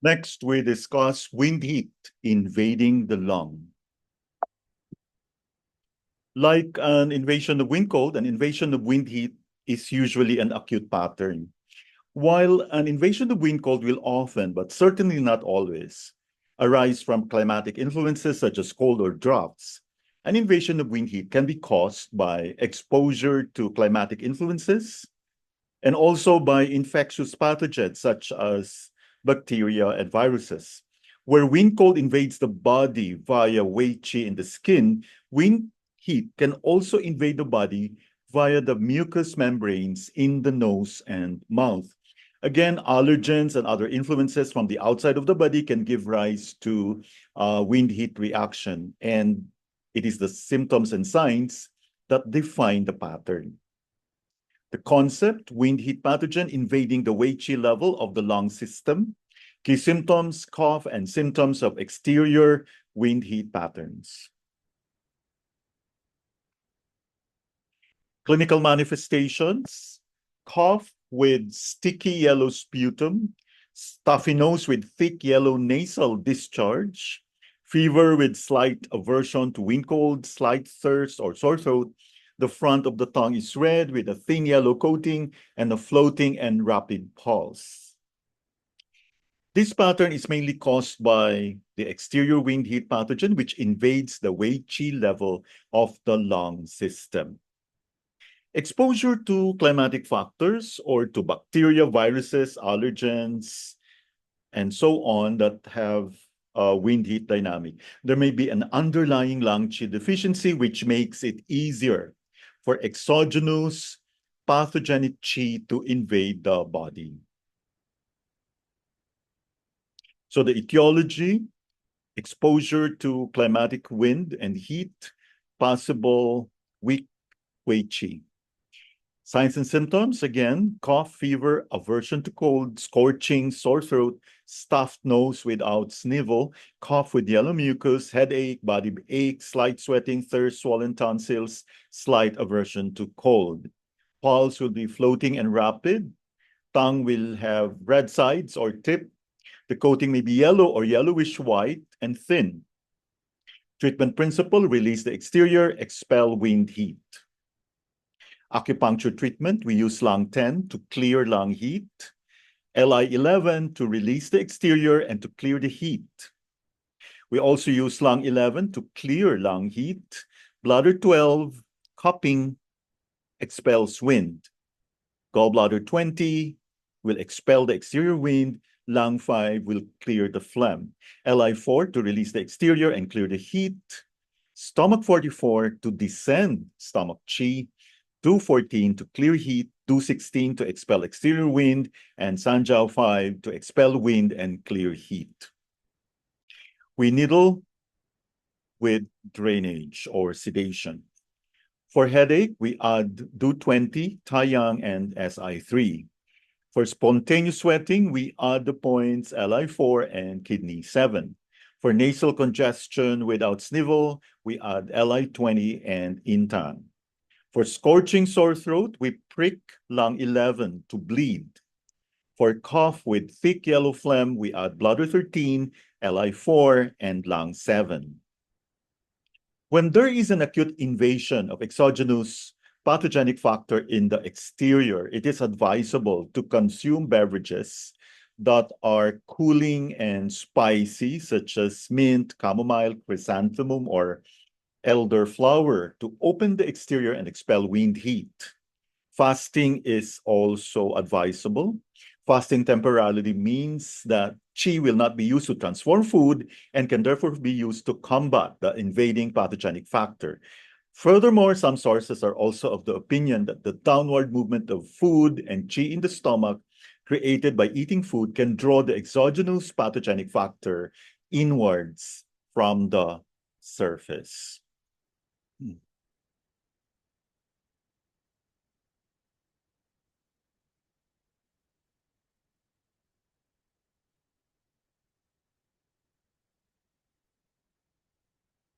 Next, we discuss wind heat invading the lung. Like an invasion of wind cold, an invasion of wind heat is usually an acute pattern. While an invasion of wind cold will often, but certainly not always, arise from climatic influences such as cold or droughts, an invasion of wind heat can be caused by exposure to climatic influences and also by infectious pathogens such as bacteria and viruses. Where wind cold invades the body via wei qi in the skin, wind heat can also invade the body via the mucous membranes in the nose and mouth. Again, allergens and other influences from the outside of the body can give rise to wind heat reaction, and it is the symptoms and signs that define the pattern. The concept, wind heat pathogen invading the wei qi level of the lung system. Key symptoms, cough, and symptoms of exterior wind heat patterns. Clinical manifestations, cough with sticky yellow sputum, stuffy nose with thick yellow nasal discharge, fever with slight aversion to wind cold, slight thirst or sore throat. The front of the tongue is red with a thin yellow coating and a floating and rapid pulse. This pattern is mainly caused by the exterior wind heat pathogen, which invades the wei qi level of the lung system. Exposure to climatic factors or to bacteria, viruses, allergens, and so on that have wind heat dynamic. There may be an underlying lung qi deficiency, which makes it easier for exogenous pathogenic qi to invade the body. So the etiology, exposure to climatic wind and heat, possible weak wei qi. Signs and symptoms, again, cough, fever, aversion to cold, scorching, sore throat, stuffed nose without snivel, cough with yellow mucus, headache, body ache, slight sweating, thirst, swollen tonsils, slight aversion to cold. Pulse will be floating and rapid. Tongue will have red sides or tip. The coating may be yellow or yellowish white and thin. Treatment principle, release the exterior, expel wind heat. Acupuncture treatment, we use lung 10 to clear lung heat, Li 11 to release the exterior and to clear the heat. We also use lung 11 to clear lung heat, bladder 12, cupping, expels wind. Gallbladder 20 will expel the exterior wind, lung 5 will clear the phlegm. Li 4 to release the exterior and clear the heat, stomach 44 to descend stomach qi, 214 to clear heat, 216 to expel exterior wind, and Sanjiao 5 to expel wind and clear heat. We needle with drainage or sedation. For headache, we add Du20, Taiyang, and Si3. For spontaneous sweating, we add the points Li4 and kidney 7. For nasal congestion without snivel, we add Li20 and Intan. For scorching sore throat, we prick lung 11 to bleed. For cough with thick yellow phlegm, we add bladder 13, Li4, and lung 7. When there is an acute invasion of exogenous pathogenic factor in the exterior, it is advisable to consume beverages that are cooling and spicy, such as mint, chamomile, chrysanthemum, or elderflower to open the exterior and expel wind heat. Fasting is also advisable. Fasting temporarily means that qi will not be used to transform food and can therefore be used to combat the invading pathogenic factor. Furthermore, some sources are also of the opinion that the downward movement of food and qi in the stomach created by eating food can draw the exogenous pathogenic factor inwards from the surface.